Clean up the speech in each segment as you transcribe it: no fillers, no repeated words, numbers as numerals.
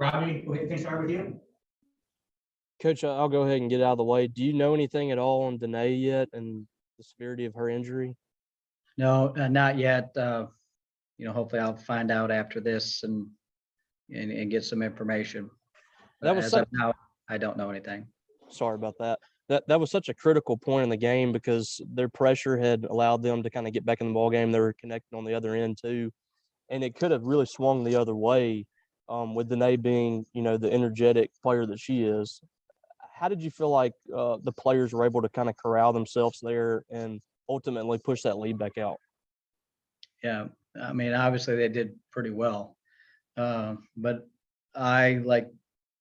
Robbie, we can start with you. Coach, I'll go ahead and get out of the way. Do you know anything at all on Danae yet and the severity of her injury? No, not yet. Hopefully I'll find out after this and get some information. That was As of now, I don't know anything. Sorry about that. That was such a critical point in the game because their pressure had allowed them to kind of get back in the ball game. They were connecting on the other end too, and it could have really swung the other way with Danae being, the energetic player that she is. How did you feel like the players were able to kind of corral themselves there and ultimately push that lead back out? Yeah, I mean, obviously they did pretty well, but I, like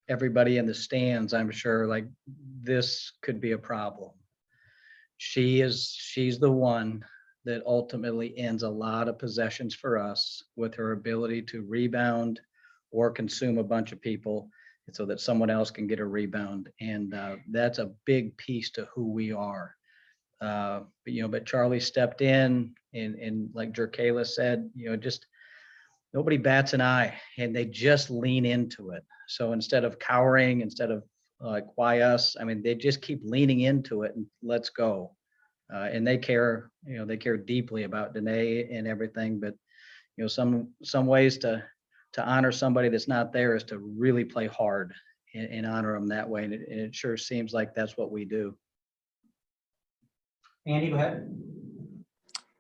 everybody in the stands, I'm sure, like, this could be a problem. She's the one that ultimately ends a lot of possessions for us with her ability to rebound or consume a bunch of people so that someone else can get a rebound. And that's a big piece to who we are. But Charlie stepped in and like Jerkayla said, just nobody bats an eye and they just lean into it. So instead of cowering, instead of like, why us? I mean, they just keep leaning into it and let's go. And they care, they care deeply about Danae and everything. But, some ways to honor somebody that's not there is to really play hard and honor them that way. And it sure seems like that's what we do. Andy, go ahead.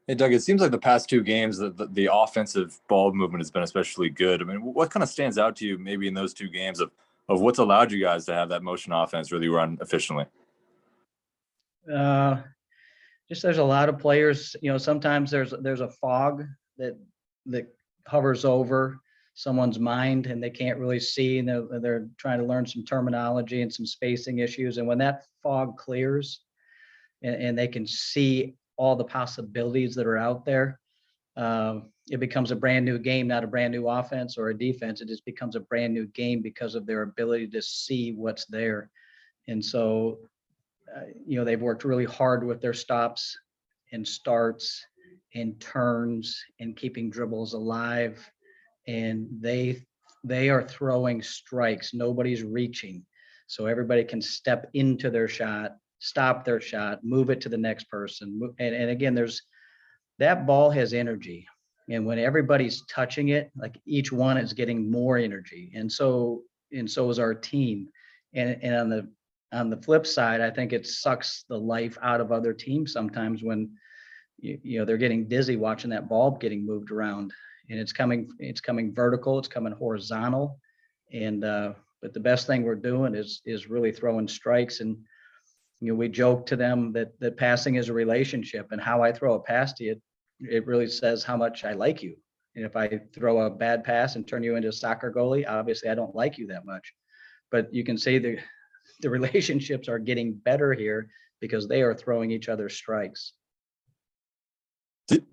Hey, Doug, it seems like the past two games, the offensive ball movement has been especially good. I mean, what kind of stands out to you maybe in those two games of what's allowed you guys to have that motion offense really run efficiently? Just there's a lot of players, sometimes there's a fog that hovers over someone's mind and they can't really see, and they're trying to learn some terminology and some spacing issues. And when that fog clears and they can see all the possibilities that are out there, it becomes a brand new game, not a brand new offense or a defense. It just becomes a brand new game because of their ability to see what's there. And so, they've worked really hard with their stops and starts and turns and keeping dribbles alive. And they are throwing strikes. Nobody's reaching. So everybody can step into their shot, stop their shot, move it to the next person. And again, that ball has energy. And when everybody's touching it, like each one is getting more energy. And so is our team. And on the flip side, I think it sucks the life out of other teams sometimes when they're getting dizzy watching that ball getting moved around, and it's coming vertical, it's coming horizontal. And but the best thing we're doing is really throwing strikes. And we joke to them that passing is a relationship, and how I throw a pass to you, it really says how much I like you. And if I throw a bad pass and turn you into a soccer goalie, obviously I don't like you that much. But you can see the relationships are getting better here because they are throwing each other strikes.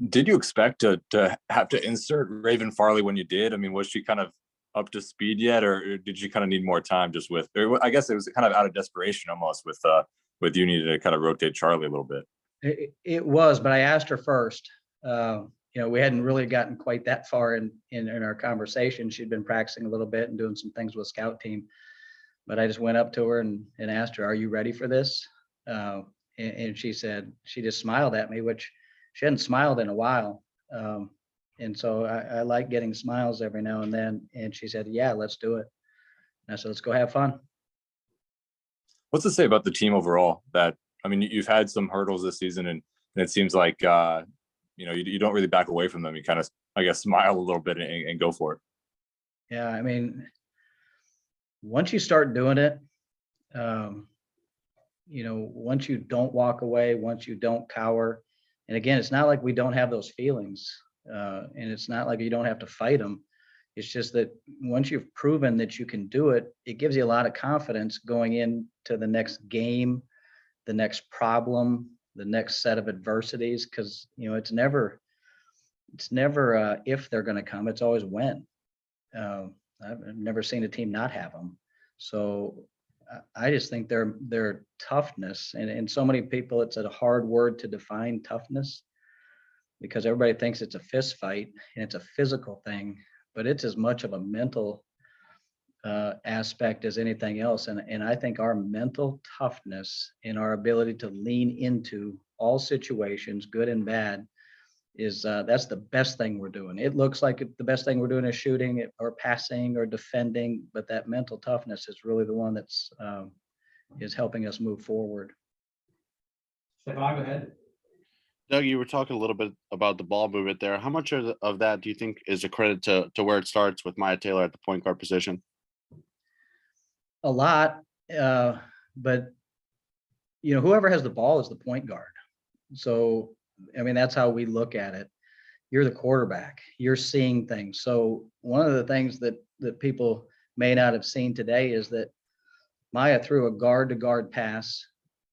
Did you expect to have to insert Raven Farley when you did? I mean, was she kind of up to speed yet, or did you kind of need more time just with, or I guess it was kind of out of desperation almost with you needing to kind of rotate Charlie a little bit? It was, but I asked her first. We hadn't really gotten quite that far in our conversation. She'd been practicing a little bit and doing some things with scout team. But I just went up to her and asked her, "Are you ready for this?" And she said, she just smiled at me, which she hadn't smiled in a while. And so I like getting smiles every now and then. And she said, "Yeah, let's do it." And I said, "Let's go have fun." What's to say about the team overall? You've had some hurdles this season, and it seems like you don't really back away from them. You kind of, I guess, smile a little bit and go for it. Yeah, I mean, once you start doing it, once you don't walk away, once you don't cower, and again, it's not like we don't have those feelings, and it's not like you don't have to fight them. It's just that once you've proven that you can do it, it gives you a lot of confidence going into the next game, the next problem, the next set of adversities, because it's never if they're going to come, it's always when. I've never seen a team not have them. So I just think their toughness, and so many people, it's a hard word to define, toughness, because everybody thinks it's a fist fight and it's a physical thing, but it's as much of a mental aspect as anything else. And I think our mental toughness and our ability to lean into all situations, good and bad, is that's the best thing we're doing. It looks like the best thing we're doing is shooting or passing or defending, but that mental toughness is really the one that's is helping us move forward. Stefan, go ahead. Doug, you were talking a little bit about the ball movement there. How much of that do you think is a credit to where it starts with Maya Taylor at the point guard position? A lot, but whoever has the ball is the point guard. So, I mean, that's how we look at it. You're the quarterback. You're seeing things. So one of the things that people may not have seen today is that Maya threw a guard-to-guard pass,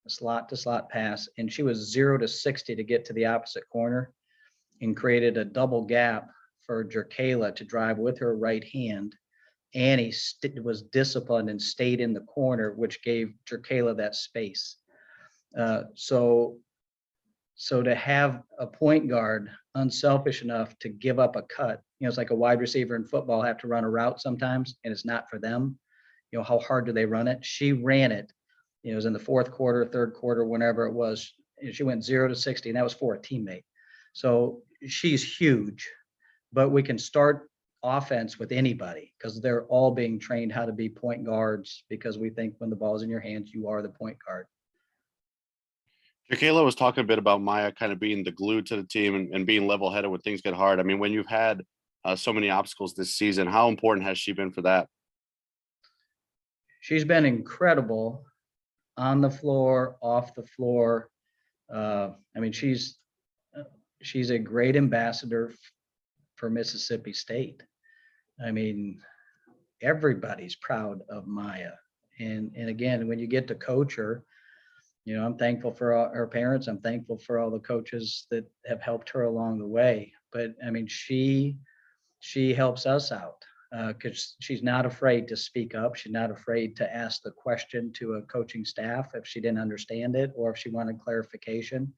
a slot-to-slot pass, and she was 0 to 60 to get to the opposite corner and created a double gap for Jerkayla to drive with her right hand. Annie was disciplined and stayed in the corner, which gave Jerkayla that space. So to have a point guard unselfish enough to give up a cut, it's like a wide receiver in football have to run a route sometimes, and it's not for them. How hard do they run it? She ran it. It was in the fourth quarter, third quarter, whenever it was. She went 0 to 60, and that was for a teammate. So she's huge, but we can start offense with anybody because they're all being trained how to be point guards because we think when the ball's in your hands, you are the point guard. Jerkayla was talking a bit about Maya kind of being the glue to the team and being level-headed when things get hard. I mean, when you've had so many obstacles this season, how important has she been for that? She's been incredible on the floor, off the floor. I mean, she's a great ambassador for Mississippi State. I mean, everybody's proud of Maya. And again, when you get to coach her, I'm thankful for all her parents. I'm thankful for all the coaches that have helped her along the way. But I mean, she helps us out because she's not afraid to speak up. She's not afraid to ask the question to a coaching staff if she didn't understand it or if she wanted clarification.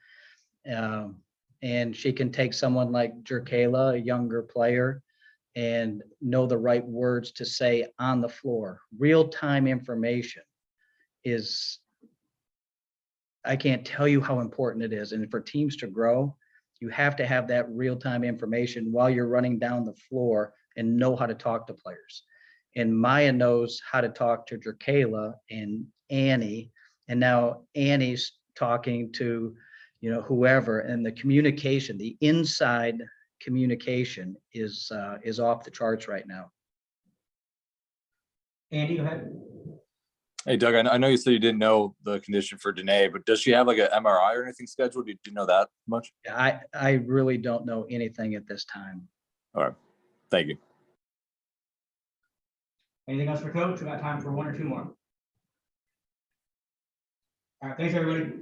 And she can take someone like Jerkayla, a younger player, and know the right words to say on the floor. Real-time information is, I can't tell you how important it is. And for teams to grow, you have to have that real-time information while you're running down the floor and know how to talk to players. And Maya knows how to talk to Jerkayla and Annie. And now Annie's talking to, whoever, and the communication, the inside communication is off the charts right now. Andy, go ahead. Hey, Doug, I know you said you didn't know the condition for Danae, but does she have like an MRI or anything scheduled? Do you know that much? I really don't know anything at this time. All right. Thank you. Anything else for Coach? We got time for one or two more. All right, thanks, everybody.